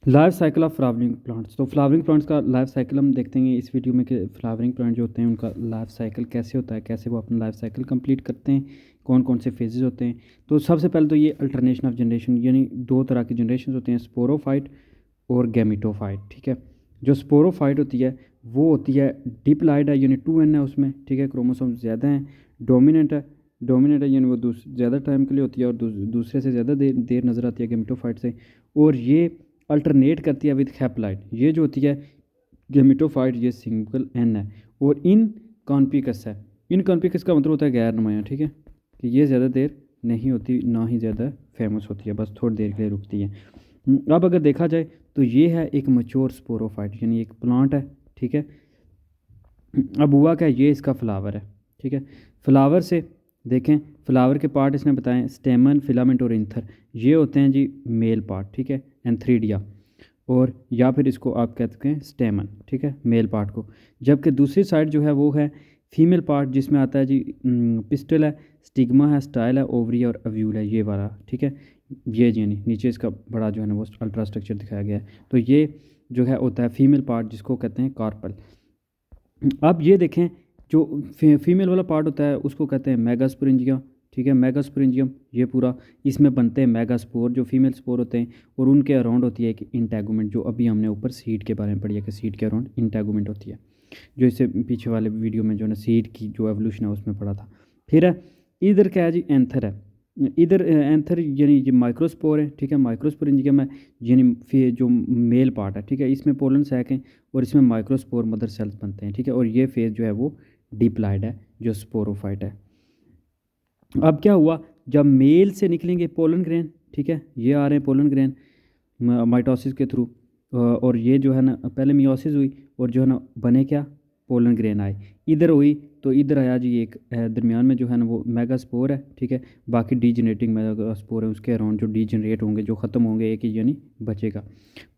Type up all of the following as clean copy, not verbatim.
Life cycle of flowering plants. तो flowering plants का life cycle हम देखते हैं इस वीडियो में कि फ्लावरिंग प्लांट जो होते हैं उनका लाइफ साइकिल कैसे होता है, कैसे वो अपना लाइफ साइकिल कंप्लीट करते हैं, कौन कौन से फेजेस होते हैं। तो सबसे पहले तो ये अल्टरनेशन ऑफ जनरेशन, यानी दो तरह की जनरेशन होते हैं, स्पोरोफाइट और गैमिटोफाइट। ठीक है, जो स्पोरोफाइट होती है वो होती है डिप्लाइड है, यानी 2n है उसमें। ठीक है, क्रोमोसोम ज़्यादा हैं। डोमिनेंट है, डोमिनेंट है यानी वो ज़्यादा टाइम के लिए होती है और दूसरे से ज़्यादा देर देर नज़र आती है गैमिटोफाइट से। और ये अल्टरनेट करती है विद हैप्लाइड। ये जो होती है गेमिटोफाइट, ये सिंगल एन है। और इन कॉन्पिकस है। इन कॉन्पिकस का मतलब होता है गैर नुमाया। ठीक है, कि ये ज़्यादा देर नहीं होती, ना ही ज़्यादा फेमस होती है, बस थोड़ी देर के लिए रुकती है। अब अगर देखा जाए तो ये है एक मच्योर स्पोरोफाइट, यानी एक प्लांट है। ठीक है, अब हुआ क्या, ये इसका फ्लावर है। ठीक है, फ्लावर से देखें, फ्लावर के पार्ट इसने बताएं स्टेमन, फिलामेंट और इंथर। ये होते हैं जी मेल पार्ट। ठीक है, एंथ्रीडिया, और या फिर इसको आप कहते हैं स्टेमन। ठीक है, मेल पार्ट को। जबकि दूसरी साइड जो है वो है फीमेल पार्ट, जिसमें आता है जी पिस्टल है, स्टिग्मा है, स्टाइल है, ओवरी और अव्यूल है, ये वाला। ठीक है, ये जी नहीं, नीचे इसका बड़ा जो है ना वो अल्ट्रा स्ट्रक्चर दिखाया गया है। तो ये जो है होता है फीमेल पार्ट, जिसको कहते हैं कार्पल। अब ये देखें, जो फीमेल वाला पार्ट होता है उसको कहते हैं मेगास्पोरेंजियम। ठीक है, मेगास्पोरेंजियम ये पूरा, इसमें बनते हैं मेगास्पोर जो फीमेल स्पोर होते हैं। और उनके अराउंड होती है एक इंटेगुमेंट, जो अभी हमने ऊपर सीड के बारे में पढ़ी है कि सीड के अराउंड इंटेगुमेंट होती है, जो इससे पीछे वाले वीडियो में जो है सीड की जो एवोल्यूशन है उसमें पढ़ा था। फिर है इधर क्या है जी, एंथर है। इधर एंथर यानी ये माइक्रोस्पोर है। ठीक है, माइक्रोस्पोरेंजियम है, यानी फिर जो मेल पार्ट है। ठीक है, इसमें पोलन सैक है और इसमें माइक्रोस्पोर मदर सेल्स बनते हैं। ठीक है, और ये फेज जो है वो डिप्लाइड है, जो स्पोरोफाइट है। अब क्या हुआ, जब मेल से निकलेंगे पोलन ग्रेन। ठीक है, ये आ रहे हैं पोलन ग्रेन माइटोसिस के थ्रू। और ये जो है ना पहले मियोसिस हुई और जो है ना बने क्या, पोलन ग्रेन आए। इधर हुई तो इधर आया जी एक दरमियान में जो है ना वो मेगास्पोर है। ठीक है, बाकी डीजनरेटिंग मेगास्पोर है, उसके अराउंड जो डीजनरेट होंगे, जो ख़त्म होंगे, एक ही यानी बचेगा।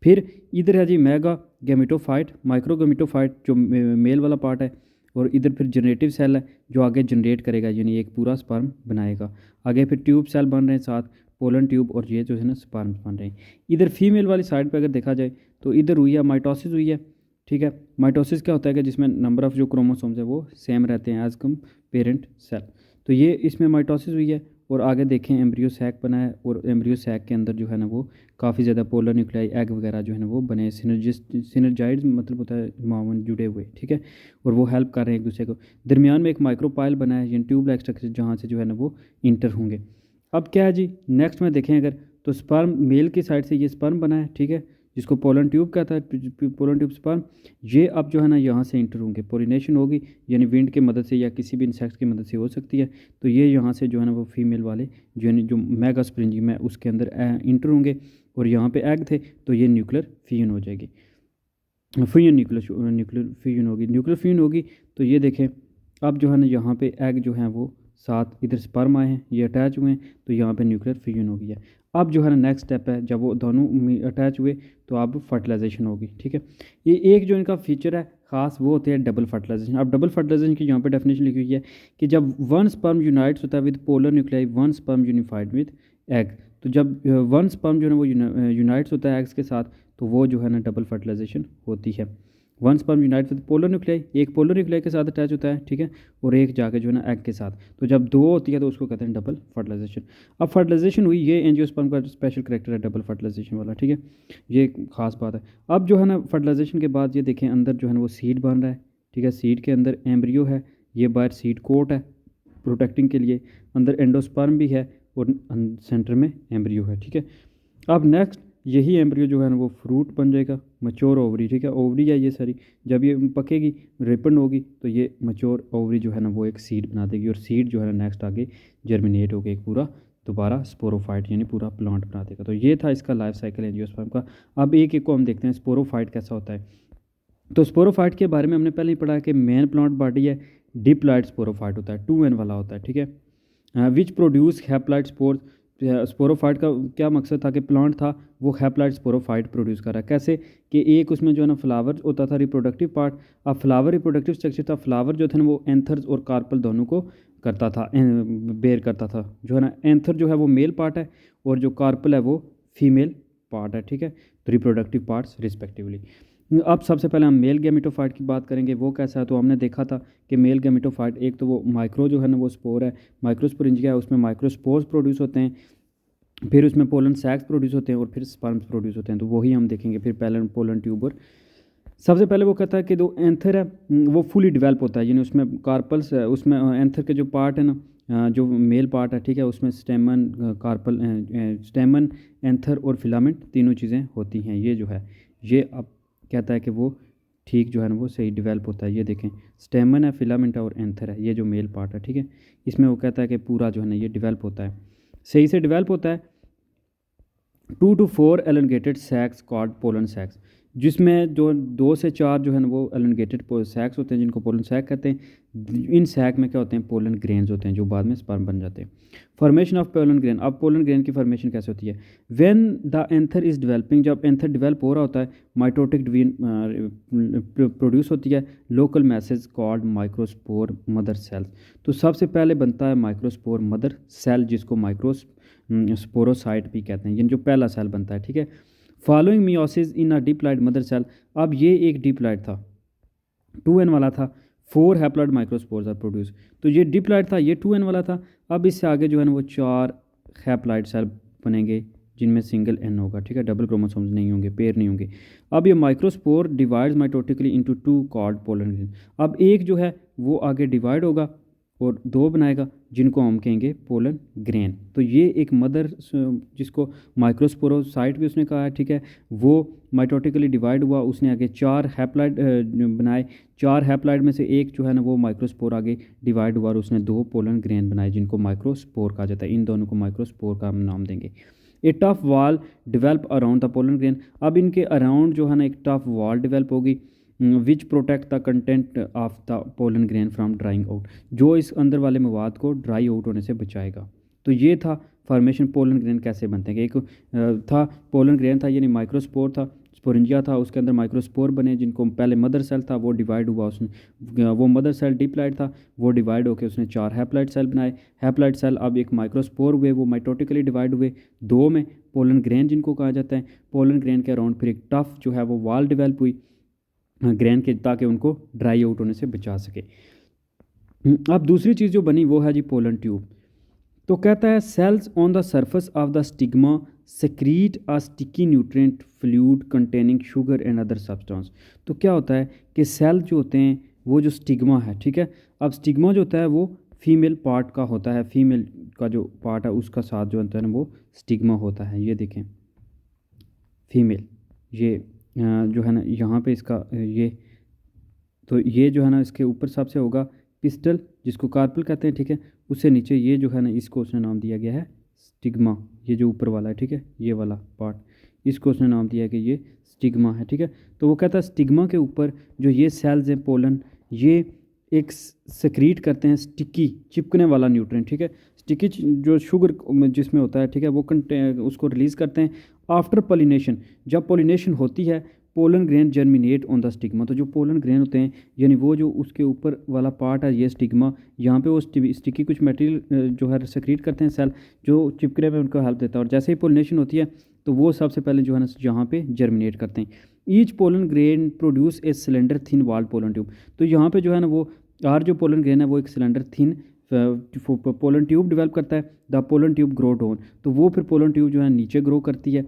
फिर इधर है जी मेगा गेमिटोफाइट, माइक्रो गेमिटोफाइट जो मेल वाला पार्ट है। और इधर फिर जनरेटिव सेल है, जो आगे जनरेट करेगा, यानी एक पूरा स्पर्म बनाएगा। आगे फिर ट्यूब सेल बन रहे हैं साथ, पोलन ट्यूब, और ये जो है ना स्पर्म्स बन रहे हैं। इधर फीमेल वाली साइड पे अगर देखा जाए तो इधर हुई है माइटोसिस हुई है। ठीक है, माइटोसिस क्या होता है कि जिसमें नंबर ऑफ़ जो क्रोमोसोम्स है वो सेम रहते हैं एज कम पेरेंट सेल। तो ये इसमें माइटोसिस हुई है। और आगे देखें एम्ब्रियो सैक बना है, और एम्ब्रियो सैक के अंदर जो है ना वो काफ़ी ज़्यादा पोलर न्यूक्लियाई, एग वगैरह जो है ना वो बने, सिनर्जाइड्स मतलब होता है मावन जुड़े हुए। ठीक है, और वो हेल्प कर रहे हैं एक दूसरे को। दरमियान में एक माइक्रोपाइल बना है, यानी ट्यूब लाइक स्ट्रक्चर, जहाँ से जो है ना वो इंटर होंगे। अब क्या है जी, नेक्स्ट में देखें अगर, तो स्पर्म मेल की साइड से ये स्पर्म बना है। ठीक है, जिसको पोलन ट्यूब कहता है, पोलन ट्यूब स्पर्म। ये अब जो है ना यहाँ से इंटर होंगे, पोलिनेशन होगी, यानी विंड की मदद से या किसी भी इंसेक्ट की मदद से हो सकती है। तो ये यहाँ से जो है ना वो फीमेल वाले जो है जो मेगास्प्रिंजियम है उसके अंदर इंटर होंगे। और यहाँ पे एग थे, तो ये न्यूक्लियर फ्यूजन हो जाएगी, फ्यूजन न्यूक्लियर फ्यूजन होगी, न्यूक्लियर फ्यूजन होगी। तो ये देखें, अब जो है ना यहाँ पे एग जो हैं वो साथ इधर स्पर्म आए हैं, ये अटैच हुए हैं, तो यहाँ पे न्यूक्लियर फ्यूजन हो गया है। अब जो है ना नेक्स्ट स्टेप है, जब वो दोनों अटैच हुए तो अब फर्टिलाइजेशन होगी। ठीक है, ये एक जो इनका फीचर है ख़ास, वो होते हैं डबल फर्टिलाइजेशन। अब डबल फर्टिलाइजेशन की यहाँ पे डेफिनेशन लिखी हुई है कि जब वन स्पर्म यूनाइट्स होता है with polar nuclei, one sperm unified with egg. तो जब वन स्पर्म जो है वो यूनाइट्स होता है एग्स के साथ, तो वो जो है ना डबल फर्टिलाइजेशन होती है। One sperm unite with polar nuclei, एक पोलर न्यूक्लियाई के साथ अटैच होता है। ठीक है, और एक जाके जो है ना एग के साथ। तो जब दो होती है तो उसको कहते हैं डबल फर्टिलाइजेशन। अब फर्टिलाइजेशन हुई, ये एंजियोस्पर्म का स्पेशल करेक्टर है डबल फर्टिलाइजेशन वाला। ठीक है, ये एक खास बात है। अब जो है ना फर्टिलाइजेशन के बाद ये देखें, अंदर जो है ना वो सीड बन रहा है। ठीक है, सीड के अंदर एम्ब्रियो है, ये बाहर सीड कोट है प्रोटेक्टिंग के लिए, अंदर एंडोस्पर्म भी है, और सेंटर में एम्ब्रियो है। ठीक है, अब नेक्स्ट यही एम्ब्रियो जो है ना वो फ्रूट बन जाएगा, मच्योर ओवरी। ठीक है, ओवरी है ये सारी, जब ये पकेगी, रिपन होगी, तो ये मच्योर ओवरी जो है ना वो एक सीड बना देगी, और सीड जो है ना नेक्स्ट आगे जर्मिनेट होकर एक पूरा दोबारा स्पोरोफाइट यानी पूरा प्लांट बना देगा। तो ये था इसका लाइफ साइकिल एंजियोस्पर्म का। अब एक एक को हम देखते हैं स्पोरोफाइट कैसा होता है। तो स्पोरोफाइट के बारे में हमने पहले ही पढ़ा कि मेन प्लांट बॉडी है डिप्लॉइड स्पोरोफाइट होता है, 2n वाला होता है। ठीक है, which produce haploid spore. Sporophyte का क्या मकसद था कि प्लांट था वो हैप्लॉइड स्पोरोफाइट प्रोड्यूस कर रहा है। कैसे कि एक उसमें जो है ना फ्लावर होता था रिप्रोडक्टिव पार्ट। अब फ्लावर रिप्रोडक्टिव स्ट्रक्चर था, फ्लावर जो था ना वो एंथर्स और कार्पल दोनों को करता था, बेयर करता था। जो है ना एंथर जो है वो मेल पार्ट है, और जो कार्पल है वो फीमेल पार्ट है, ठीक है, तो रिप्रोडक्टिव पार्ट्स रिस्पेक्टिवली। अब सबसे पहले हम मेल गैमेटोफाइट की बात करेंगे, वो कैसा है। तो हमने देखा था कि मेल गैमेटोफाइट एक तो वो माइक्रो जो है ना वो स्पोर है, माइक्रोस्पोरेंजिया है, उसमें माइक्रोस्पोर्स प्रोड्यूस होते हैं, फिर उसमें पोलन सैक्स प्रोड्यूस होते हैं और फिर स्पर्म्स प्रोड्यूस होते हैं। तो वही हम देखेंगे फिर पहले पोलन ट्यूब। और सबसे पहले वो कहता है कि जो एंथर है वो फुली डेवलप होता है, यानी उसमें कार्पल्स है, उसमें एंथर के जो पार्ट है ना, जो मेल पार्ट है, ठीक है, उसमें स्टेमन, कार्पल, स्टेमन, एंथर और फिलामेंट तीनों चीज़ें होती हैं। ये जो है ये अब कहता है कि वो ठीक जो है ना वो सही डेवलप होता है। ये देखें, स्टेमन है, फिलामेंट है और एंथर है, ये जो मेल पार्ट है, ठीक है, इसमें वो कहता है कि पूरा जो है ना ये डेवलप होता है, सही से डेवलप होता है। 2 to 4 एलंगेटेड सैक्स कॉल्ड पोलन सैक्स, जिसमें जो 2 से 4 जो है ना वो एलंगेटेड सैक्स होते हैं जिनको पोलन सैक कहते हैं। इन सैक में क्या होते हैं, पोलन ग्रेन्स होते हैं जो बाद में स्पर्म बन जाते हैं। फॉर्मेशन ऑफ पोलन ग्रेन, अब पोलन ग्रेन की फॉर्मेशन कैसे होती है। When the anther is developing, जब एंथर डेवलप हो रहा होता है, माइटोटिक ड्वीन प्रोड्यूस होती है, local message called microspore mother cells. तो सबसे पहले बनता है माइक्रोस्पोर मदर सेल, जिसको स्पोरोसाइट भी कहते हैं, ये जो पहला सेल बनता है, ठीक है। Following meiosis in a diploid mother cell, अब ये एक डिप्लॉइड था, 2n वाला था, 4 हैप्लॉइड माइक्रोस्पोर्स आर प्रोड्यूस। तो ये डिप्लॉइड था, ये 2n वाला था। अब इससे आगे जो है ना वो 4 हैप्लॉइड सेल बनेंगे जिनमें सिंगल n होगा, ठीक है, डबल क्रोमोसोम्स नहीं होंगे, पेयर नहीं होंगे। अब ये microspore divides mitotically into 2 called pollen grain. अब एक जो है वो आगे डिवाइड होगा और 2 बनाएगा जिनको हम कहेंगे पोलन ग्रेन। तो ये एक मदर जिसको माइक्रोस्पोरोसाइट भी उसने कहा है, ठीक है, वो माइटोटिकली डिवाइड हुआ, उसने आगे 4 हैप्लॉइड बनाए, 4 हैप्लॉइड में से एक जो है ना वो माइक्रोस्पोर आगे डिवाइड हुआ और उसने 2 पोलन ग्रेन बनाए जिनको माइक्रोस्पोर कहा जाता है। इन दोनों को माइक्रोस्पोर का हम नाम देंगे। ए tough wall develop around the pollen grain, अब इनके अराउंड जो है ना एक टफ वॉल डिवेल्प होगी विच protect the content of the pollen grain from drawing out, जो इस अंदर वाले मवाद को ड्राई आउट होने से बचाएगा। तो ये था फॉर्मेशन, पोलन ग्रेन कैसे बनते हैं। एक था पोलन ग्रेन था, यानी माइक्रोस्पोर था, स्पोरेंजिया था, उसके अंदर माइक्रोस्पोर बने जिनको पहले मदर सेल था वो डिवाइड हुआ, उसने वो मदर सेल डिप्लॉइड था, वो डिवाइड होकर उसने 4 हैप्लॉइड सेल बनाए। हैप्लॉइड सेल अब एक माइक्रोस्पोर हुए, वो माइटोटिकली डिवाइड हुए 2 में, पोलन ग्रेन जिनको कहा जाता है। पोलन ग्रेन के अराउंड फिर एक टफ जो है वो वॉल डिवेल्प हुई ग्रेन के, ताकि उनको ड्राई आउट होने से बचा सके। अब दूसरी चीज़ जो बनी वो है जी पोलन ट्यूब। तो कहता है cells on the surface of the stigma secrete a sticky nutrient fluid containing sugar and other substance. तो क्या होता है कि सेल जो होते हैं वो जो स्टिग्मा है, ठीक है, अब स्टिग्मा जो होता है वो फीमेल पार्ट का होता है, फीमेल का जो पार्ट है उसका साथ जो होता है ना वो स्टिग्मा होता है। ये देखें फीमेल, ये जो है ना यहाँ पे इसका ये, तो ये जो है ना इसके ऊपर सबसे होगा पिस्टल जिसको कार्पल कहते हैं, ठीक है, उससे नीचे ये जो है ना इसको उसने नाम दिया गया है स्टिग्मा, ये जो ऊपर वाला है, ठीक है, ये वाला पार्ट, इसको उसने नाम दिया है कि ये स्टिग्मा है, ठीक है। तो वो कहता है स्टिग्मा के ऊपर जो ये सेल्स हैं पोलन, ये एक सेक्रीट करते हैं स्टिकी चिपकने वाला न्यूट्रिएंट, ठीक है, स्टिकी जो शुगर जिसमें होता है, ठीक है, वो उसको रिलीज़ करते हैं आफ्टर पोलिनेशन। जब पोलिनेशन होती है pollen grain germinate on the stigma, तो जो पोलन ग्रेन होते हैं यानी वो जो उसके ऊपर वाला पार्ट है ये स्टिग्मा, यहाँ पे वो स्टिकी कुछ मटेरियल जो है सेक्रीट करते हैं सेल जो चिपकने में उनको हेल्प देता है, और जैसे ही पोलिनेशन होती है तो वो सबसे पहले जो है ना यहाँ पे जर्मिनेट करते हैं। Each pollen grain produce a cylinder thin walled pollen tube. तो यहाँ पे जो है ना वो जो पोलन ग्रेन है वो एक cylinder thin pollen tube develop करता है। The pollen tube grow down, तो वो फिर पोलन ट्यूब जो है नीचे ग्रो करती है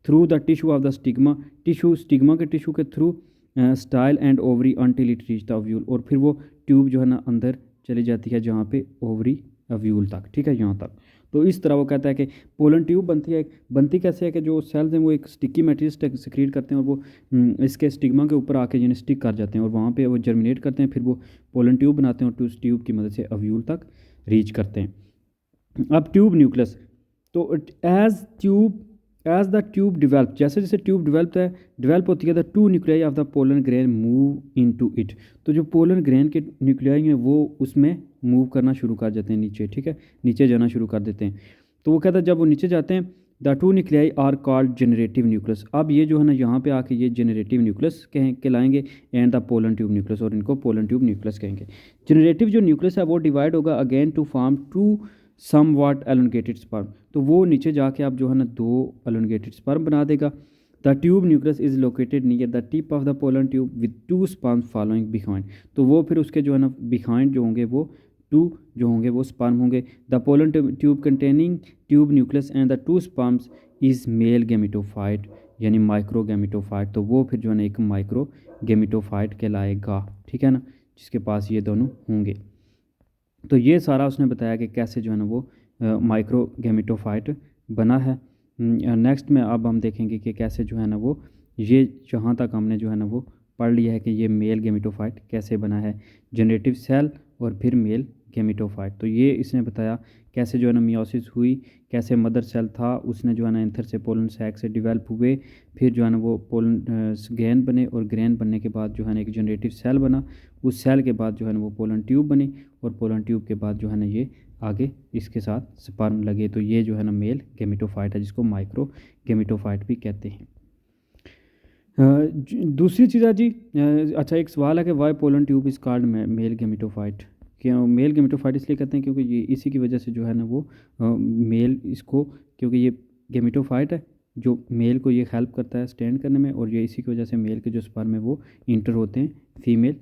through the tissue of the stigma, tissue stigma के टिश्यू के through style and ovary until it reach the ovule, और फिर वो ट्यूब जो है ना अंदर चली जाती है जहाँ पे ओवरी ओव्यूल तक, ठीक है, यहाँ तक। तो इस तरह वो कहता है कि पोलन ट्यूब बनती है, बनती कैसे है कि जो सेल्स हैं वो एक स्टिकी मटेरियल सिक्रीट करते हैं और वो इसके स्टिग्मा के ऊपर आके यानी स्टिक कर जाते हैं और वहाँ पे वो जर्मिनेट करते हैं, फिर वो पोलन ट्यूब बनाते हैं और उस ट्यूब की मदद से ओव्यूल तक रीच करते हैं। अब ट्यूब न्यूक्लियस, तो एज द ट्यूब डेवलप, जैसे जैसे ट्यूब डेवलप होती है the 2 nuclei of the pollen grain move into it, तो जो पोलन ग्रेन के न्यूक्लियाई हैं वो उसमें मूव करना शुरू कर देते हैं नीचे, ठीक है, नीचे जाना शुरू कर देते हैं। तो वो कहता है जब वो नीचे जाते हैं the 2 nuclei are called generative nucleus. अब ये जो है ना यहाँ पे आके ये जनरेटिव न्यूक्लियस कहलाएंगे and the pollen tube nucleus, और इनको पोलन ट्यूब न्यूक्लियस कहेंगे। जनरेटिव जो न्यूक्लियस है वो डिवाइड होगा again to form 2 somewhat elongated sperm, तो वो नीचे जाके आप जो है ना 2 एलोंगेटेड स्पर्म बना देगा। The tube nucleus is located near the tip of the pollen tube with 2 sperm following behind, तो वो फिर उसके जो है ना बिहाइंड जो होंगे वो 2 जो होंगे वो स्पर्म होंगे। The pollen tube containing tube nucleus and the 2 sperms is male gametophyte यानी माइक्रो गेमिटोफाइट, तो वो फिर जो है ना एक माइक्रो गेमिटोफाइट कहलाएगा, ठीक है ना, जिसके पास ये दोनों होंगे। तो ये सारा उसने बताया कि कैसे जो है ना वो माइक्रो गेमिटोफाइट बना है। नेक्स्ट में अब हम देखेंगे कि कैसे जो है ना वो ये जहाँ तक हमने जो है ना वो पढ़ लिया है कि ये मेल गेमिटोफाइट कैसे बना है, जनरेटिव सेल और फिर मेल गेमिटोफाइट, तो ये इसने बताया कैसे जो है ना मियोसिस हुई, कैसे मदर सेल था उसने जो है ना एंथर से पोलन सैक से डेवलप हुए, फिर जो है ना वो पोलन ग्रेन बने और ग्रेन बनने के बाद जो है ना एक जनरेटिव सेल बना, उस सेल के बाद जो है ना वो पोलन ट्यूब बनी और पोलन ट्यूब के बाद जो है ना ये आगे इसके साथ स्पर्म लगे, तो ये जो है ना मेल गेमिटोफाइट है जिसको माइक्रो गेमिटोफाइट भी कहते हैं। दूसरी चीज़ है जी, अच्छा एक सवाल है कि why pollen tube is called male gametophyte, क्यों मेल गेमिटोफाइट इसलिए कहते हैं क्योंकि ये इसी की वजह से जो है ना वो मेल इसको, क्योंकि ये गेमिटोफाइट है जो मेल को ये हेल्प करता है स्टैंड करने में, और ये इसी की वजह से मेल के जो स्पर्म है वो इंटर होते हैं फीमेल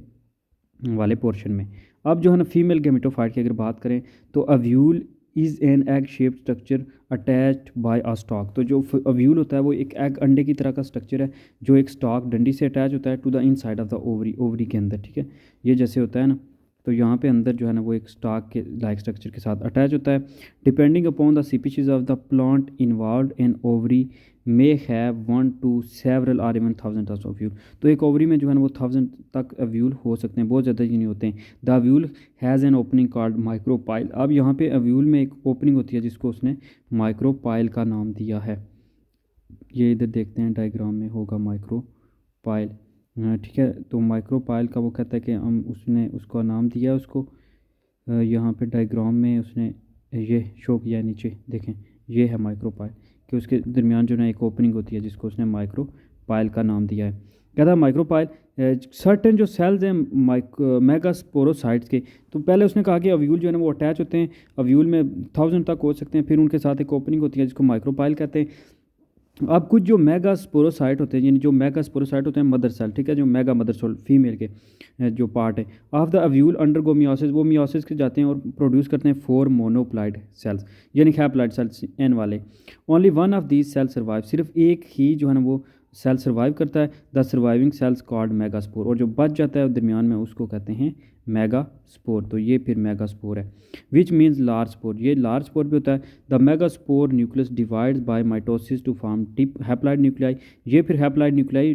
वाले पोर्शन में। अब जो है ना फीमेल गेमिटोफाइट की अगर बात करें तो ovule is an egg shape structure attached by a stalk, तो जो अव्यूल होता है वो एक एग अंडे की तरह का स्ट्रक्चर है जो एक स्टॉक डंडी से अटैच होता है to the inside of the ovary, ovary के अंदर, ठीक है, ये जैसे होता है ना, तो यहाँ पे अंदर जो है ना वो एक स्टॉक के लाइक स्ट्रक्चर के साथ अटैच होता है। Depending upon the species of the plant involved in ovary may have 1 to several or even thousands of ovule, तो एक ओवरी में जो है ना वो 1000 तक अव्यूल हो सकते हैं, बहुत ज़्यादा ही नहीं होते हैं। The ovule has an opening called micropyle, अब यहाँ पे अव्यूल में एक ओपनिंग होती है जिसको उसने माइक्रोपाइल का नाम दिया है, ये इधर देखते हैं डायग्राम में होगा माइक्रोपाइल, ठीक है, तो माइक्रोपाइल का वो कहता है कि हम उसने उसका नाम दिया है उसको, यहाँ पे डायग्राम में उसने ये शो किया है, नीचे देखें ये है माइक्रोपाइल कि उसके दरमियान जो है एक ओपनिंग होती है जिसको उसने माइक्रोपाइल का नाम दिया है। कहता है माइक्रोपाइल सर्टेन जो सेल्स हैं मेगास्पोरोसाइट्स के, तो पहले उसने कहा कि अव्यूल जो है ना वो अटैच होते हैं, अव्यूल में 1000 तक हो सकते हैं, फिर उनके साथ एक ओपनिंग होती है जिसको माइक्रोपाइल कहते हैं। अब कुछ जो मेगास्पोरोसाइट होते हैं, यानी जो मेगास्पोरोसाइट होते हैं मदर सेल, ठीक है, जो मेगा मदर सेल फीमेल के जो पार्ट है of the ovule undergo meiosis, वो मियोसिस के जाते हैं और प्रोड्यूस करते हैं 4 मोनोप्लाइड सेल्स यानी हैप्लॉइड सेल्स एन वाले। Only one of these cell survive, सिर्फ एक ही जो है ना वो सेल सर्वाइव करता है, the surviving cells called megaspore, और जो बच जाता है दरमियान में उसको कहते हैं मेगास्पोर, तो ये फिर मेगास्पोर है। विच मीन्स लार्ज स्पोर, ये लार्ज स्पोर भी होता है। The megaspore nucleus divides by mitosis to form two haploid nuclei, ये फिर हैप्लॉइड न्यूक्लियाई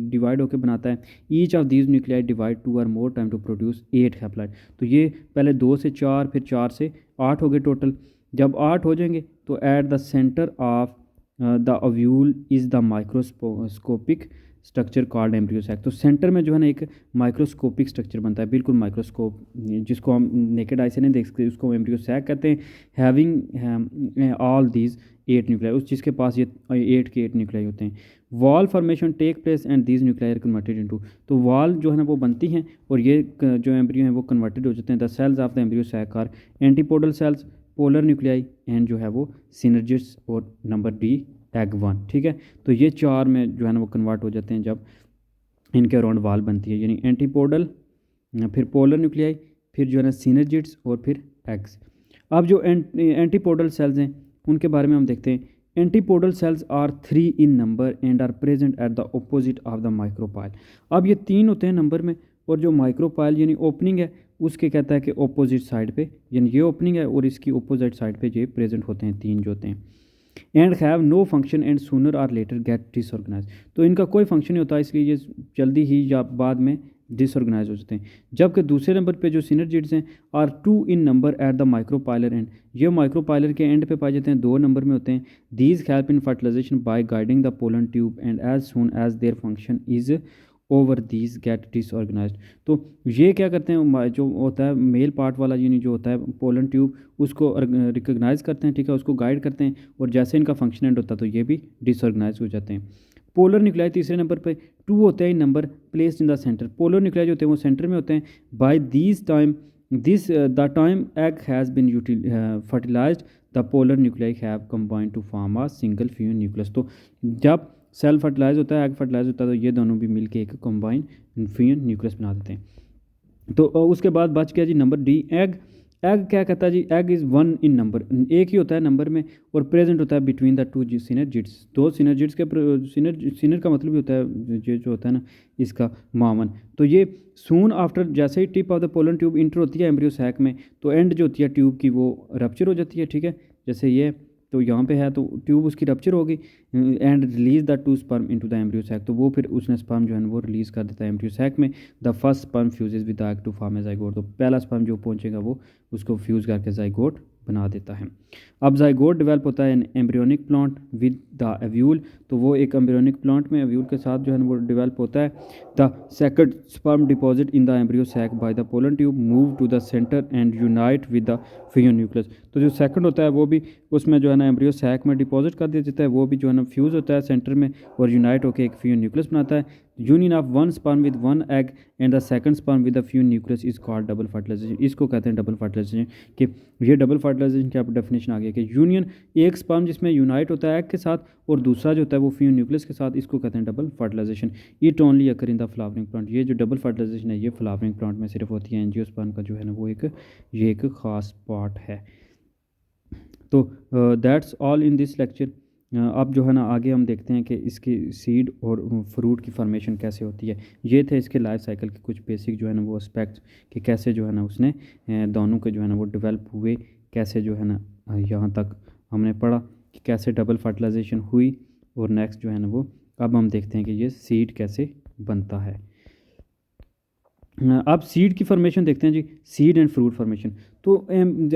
डिवाइड होकर बनाता है। Each of these nuclei divide 2 और more time to produce 8 haploid, तो ये पहले 2 से 4 फिर 4 से 8 हो गए टोटल। जब 8 हो जाएंगे तो at the centre of the ovule is the microscopic structure called embryo sac, तो सेंटर में जो है ना एक माइक्रोस्कोपिक स्ट्रक्चर बनता है, बिल्कुल माइक्रोस्कोप जिसको हम नेकेड आई से नहीं देख सकते, उसको एम्ब्रियो सैक कहते हैं। हैविंग ऑल दीज 8 न्यूक्लियाई, उस चीज़ के पास ये 8 के 8 न्यूक्लियाई होते हैं। Wall formation take place and these nuclei converted into, तो वॉल जो है ना वो बनती हैं और ये जो एम्ब्रियो हैं वो कन्वर्टेड हो जाते हैं। The cells of the embryo sac are antipodal cells, polar nuclei and जो है वो सिनर्जिस्ट और नंबर डी एग 1, ठीक है, तो ये 4 में जो है ना वो कन्वर्ट हो जाते हैं जब इनके अराउंड वाल बनती है, यानी एंटीपोडल, फिर पोलर न्यूक्लियाई, फिर जो है ना सिनर्जिट्स और फिर एग्स। अब जो एंटीपोडल सेल्स हैं उनके बारे में हम देखते हैं। Antipodal cells are 3 in number and are present at the opposite of the micropyle, अब ये 3 होते हैं नंबर में, और जो माइक्रोपाइल यानी ओपनिंग है उसके कहता है कि ऑपोजिट साइड पे, यानी ये ओपनिंग है और इसकी ऑपोजिट साइड पे ये प्रेजेंट होते हैं, 3 जो होते हैं। And have no function and sooner or later get disorganize, तो इनका कोई फंक्शन नहीं होता इसलिए ये जल्दी ही या बाद में डिसऑर्गेनाइज हो जाते हैं। जबकि दूसरे नंबर पे जो सिनर्जिड्स हैं are 2 in number at the micropylar end, ये माइक्रोपाइलर के एंड पे पाए जाते हैं, 2 नंबर में होते हैं। These help in fertilization by guiding the pollen tube and as soon as their function is over these get disorganized, तो ये क्या करते हैं, जो होता है मेल पार्ट वाला यानी जो होता है पोलन ट्यूब उसको रिकॉग्नाइज करते हैं, ठीक है, उसको गाइड करते हैं, और जैसे इनका फंक्शन एंड होता है तो ये भी डिसऑर्गेनाइज हो जाते हैं। पोलर न्यूक्लियाई तीसरे नंबर पे 2 होते हैं in number placed in the center, polar nuclei जो होते हैं वो सेंटर में होते हैं। By these time this the time egg has been fertilized the polar nuclei have combined to form a single fusion nucleus. तो जब सेल फर्टिलाइज होता है, एग फर्टिलाइज होता है, तो ये दोनों भी मिलके एक कंबाइंड फ्यूजन न्यूक्लियस बना देते हैं। तो उसके बाद बच गया जी नंबर डी, एग। एग क्या कहता है जी, egg is one in number, एक ही होता है नंबर में, और प्रेजेंट होता है बिटवीन द टू सिनर्जिड्स, दो सिनर्जिड्स के सिनर का मतलब भी होता है ये जो होता है ना इसका मावन। तो ये सून आफ्टर, जैसे ही tip of the pollen tube enter होती है एम्ब्रियो सैक में, तो एंड जो होती है ट्यूब की वो रप्चर हो जाती है, ठीक है। जैसे ये तो यहाँ पे है तो ट्यूब उसकी रप्चर होगी, and release the two sperm into the embryo sac, तो वो फिर उसने स्पर्म जो है वो रिलीज़ कर देता है एम्ब्रियो सैक में। The first sperm fuses with the egg to form a zygote, तो पहला स्पर्म जो पहुँचेगा वो उसको फ्यूज़ करके जाइगोट बना देता है। अब जाइगोट डेवलप होता है embryonic plant with the ovule, तो वो एक एम्ब्रियोनिक प्लांट में एव्यूल के साथ जो है वो डेवलप होता है। The second sperm deposit in the embryo sac by the pollen tube move to the centre and unite with the fusion nucleus, तो जो सेकंड होता है वो भी उसमें जो है ना एम्ब्रियो सैक में डिपॉजिट कर दिया जाता है, वो भी जो है ना फ्यूज़ होता है सेंटर में और यूनाइट होकर एक फ्यूजन न्यूक्लियस बनाता है। Union of one sperm with one egg and the second sperm with the fusion nucleus is called double fertilization, इसको कहते हैं डबल फर्टिलाइजेशन। कि ये डबल फर्टिलाइजेशन की आप डेफिनेशन आ गया कि यूनियन, एक स्पर्म जिसमें यूनाइट होता है एग के साथ और दूसरा जो होता है वो फ्यूजन न्यूक्लियस के साथ, इसको कहते हैं double fertilization. It only occur in the flowering plant, ये जो डबल फर्टिलाइजेशन है ये फ्लावरिंग प्लांट में सिर्फ होती है, एंजियोस्पर्म का जो है ना वो एक ख़ास पार्ट है। तो that's all in this lecture. अब जो है ना आगे हम देखते हैं कि इसकी सीड और फ्रूट की फॉर्मेशन कैसे होती है। ये थे इसके लाइफ साइकिल के कुछ बेसिक जो है ना वो एस्पेक्ट्स, कि कैसे जो है ना उसने दोनों के जो है ना वो डेवलप हुए, कैसे जो है ना यहाँ तक हमने पढ़ा कि कैसे डबल फर्टिलाइजेशन हुई, और नेक्स्ट जो है ना वो अब हम देखते हैं कि ये सीड कैसे बनता है। अब सीड की फॉर्मेशन देखते हैं जी, सीड एंड फ्रूट फॉर्मेशन। तो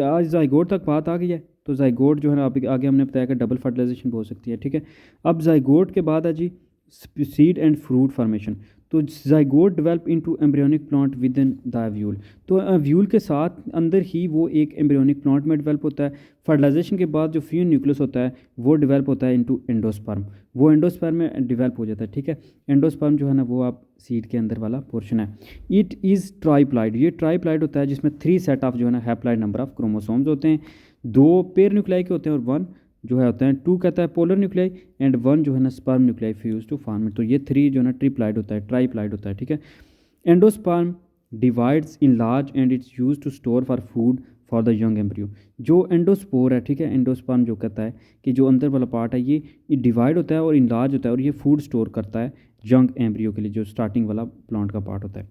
आज जाइगोट तक बात आ गई है, तो जाइगोट जो है ना आगे हमने बताया कि डबल फर्टिलाइजेशन हो सकती है, ठीक है। अब जाइगोट के बाद है जी सीड एंड फ्रूट फॉर्मेशन। तो zygote develop into embryonic plant within the ovule, तो एव्यूल के साथ अंदर ही वो एक एम्ब्रियोनिक प्लांट में डेवलप होता है। फर्टिलाइजेशन के बाद जो फ्यूजन न्यूक्लियस होता है वो डेवलप होता है इनटू एंडोस्पर्म, वो एंडोस्पर्म में डेवलप हो जाता है, ठीक है। एंडोस्पर्म जो है ना वो आप सीड के अंदर वाला पोर्शन है। इट इज़ ट्राइप्लाइड, ये ट्राइप्लाइड होता है जिसमें 3 सेट ऑफ जो है ना हैप्लाइड नंबर ऑफ क्रोमोसोम्स होते हैं, 2 पेयर न्यूक्लियाई के होते हैं और 1 जो है होता है 2 कहता है पोलर न्यूक्लियाई एंड 1 जो है ना sperm nuclei fuse to form. तो ये 3 जो है ना ट्रिप्लाइड होता है, ट्राइप्लाइड होता है, ठीक है। Endosperm divides in large and its use to store for food for the young embryo. जो एंडोस्पोर है, ठीक है, एंडोस्पर्म जो कहता है कि जो अंदर वाला पार्ट है ये डिवाइड होता है और इनलार्ज होता है और ये फूड स्टोर करता है यंग एम्ब्रियो के लिए, जो स्टार्टिंग वाला प्लांट का पार्ट होता है।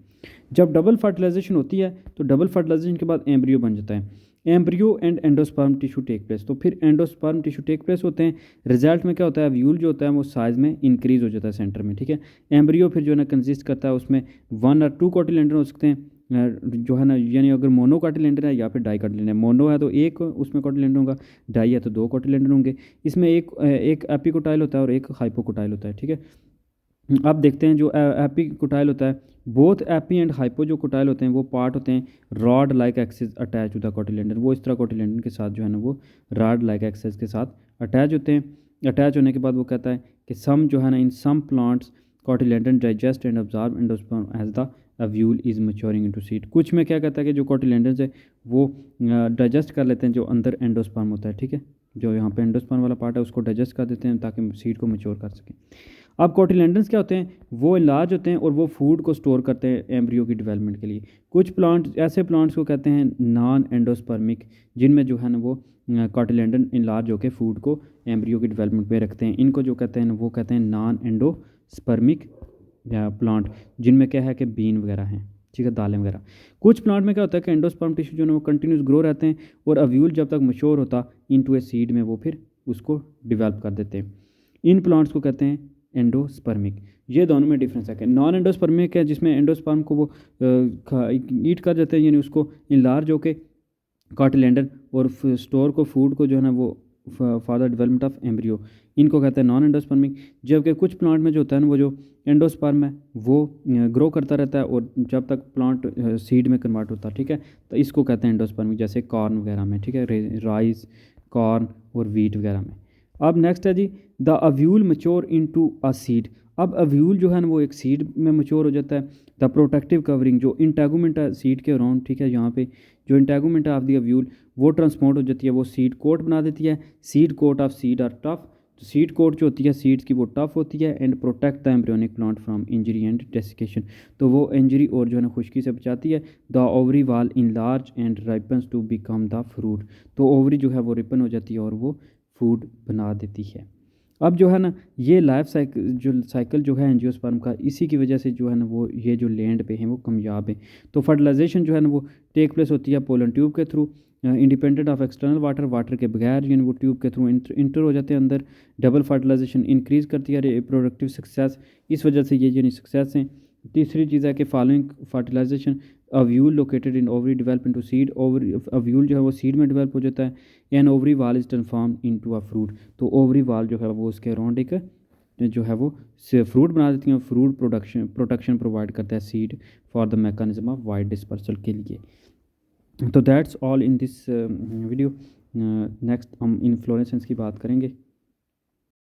जब डबल फर्टिलाइजेशन होती है तो डबल फर्टिलाइजेशन के बाद एम्ब्रियो बन जाता है। Embryo and endosperm tissue take place, तो फिर एंडोस्पर्म टिश्यू टेक प्लेस होते हैं। रिजल्ट में क्या होता है, व्यूल जो होता है वो साइज़ में इंक्रीज़ हो जाता है सेंटर में, ठीक है। एम्ब्रियो फिर जो है ना कंसिस्ट करता है, उसमें 1 और 2 कोटिलेडन हो सकते हैं जो है ना, यानी अगर मोनो कोटिलेडन है या फिर डाई कोटिलेडन है। मोनो है तो एक उसमें कोटिलेडन होगा, डाई है तो 2 कोटिलेडन होंगे। इसमें एक एपिकोटाइल होता है और एक हाइपोकोटाइल होता है, ठीक है। अब देखते हैं जो एपिकोटाइल होता है, बोथ एपी एंड हाइपो जो कोटाइल होते हैं वो पार्ट होते हैं rod like axis attach to the cotyledon, वो इस तरह कोटिलेडन के साथ जो है ना वो रॉड लाइक एक्सिस के साथ अटैच होते हैं। अटैच होने के बाद वो कहता है कि सम जो है ना in some plants cotyledon digest and absorb endosperm as the ovule is maturing into seed. कुछ में क्या कहता है कि जो कोटिलेडन है वो डाइजेस्ट कर लेते हैं जो अंदर एंडोस्पर्म होता है, ठीक है। जो यहाँ पे एंडोस्पर्म वाला पार्ट है उसको डाइजेस्ट कर देते हैं ताकि सीड को मैच्योर कर सकें। अब कोटिलेडन्स क्या होते हैं, वो इलाज होते हैं और वो फूड को स्टोर करते हैं एम्ब्रियो की डेवलपमेंट के लिए। कुछ प्लांट ऐसे प्लांट्स को कहते हैं नॉन एंडोस्पर्मिक, जिनमें जो है ना वो कोटिलेडन इलाज होकर फूड को एम्ब्रियो की डेवलपमेंट पे रखते हैं। इनको जो कहते हैं वो कहते हैं नॉन एंडोस्पर्मिक प्लांट, जिनमें क्या है कि बीन वगैरह हैं, ठीक है, दालें वगैरह। कुछ प्लांट में क्या होता है कि एंडोस्पर्म टिश्यू जो है वो कंटिन्यूस ग्रो रहते हैं और अव्यूल जब तक मैच्योर होता इनटू ए सीड में वो फिर उसको डेवलप कर देते हैं। इन प्लांट्स को कहते हैं एंडोस्पर्मिक। ये दोनों में डिफरेंस है कि नॉन एंडोस्पर्मिक है जिसमें एंडोस्पर्म को वो ईट कर देते हैं, यानी उसको इनलार्ज होके कोटिलेडन और स्टोर को फूड को जो है ना वो for the development of embryo, इनको कहते हैं नॉन एंडोस्पर्मिक। जबकि कुछ प्लांट में जो होता है ना वो जो एंडोस्पर्म है वो ग्रो करता रहता है और जब तक प्लांट सीड में कन्वर्ट होता है, ठीक है, तो इसको कहते हैं एंडोस्पर्मिक, जैसे कॉर्न वगैरह में, ठीक है, राइस, कॉर्न और वीट वगैरह में। अब नेक्स्ट है जी the ovule mature into a seed. अब अव्यूल जो है ना वो एक सीड में मैच्योर हो जाता है। द प्रोटेक्टिव कवरिंग जो इंटेगुमेंट है सीड के अराउंड, ठीक है, यहाँ पे जो इंटेगुमेंट है ऑफ द अव्यूल वो ट्रांसपोर्ट हो जाती है, वो सीड कोट बना देती है। Seed coat of seed are tough, seed coat जो होती है सीड्स की वो टफ होती है। And protect the embryonic plant from injury and desiccation, तो वो इंजरी और जो है ना खुश्की से बचाती है। The ovary wall in large and ripens to become the fruit, तो ओवरी जो है वो रिपन हो जाती है और वो फ्रूट बना देती है। अब जो है ना ये लाइफ साइकिल जो है एंजियोस्पर्म का, इसी की वजह से जो है ना वो ये जो लैंड पे हैं वो कामयाब है। तो फर्टिलाइजेशन जो है ना वो टेक प्लेस होती है पोलन ट्यूब के through, independent of external water, water के बगैर यानी वो ट्यूब के थ्रू इंटर हो जाते हैं अंदर। डबल फर्टिलाइजेशन इंक्रीज़ करती है रिप्रोडक्टिव सक्सेस, इस वजह से ये यानी सक्सेस हैं। तीसरी चीज़ है कि following fertilization ovule located in ovary develop into seed, ovary ovule जो है वो सीड में डेवलप हो जाता है। An ovary wall is transform into a fruit, तो ओवरी वाल जो है वो उसके अराउंड एक जो है वो फ्रूट बना देती हैं। फ्रूट प्रोटेक्शन प्रोवाइड करता है seed for the mechanism of wide dispersal के लिए। तो that's all in this video. Next हम इन्फ्लोरेसेंस की बात करेंगे।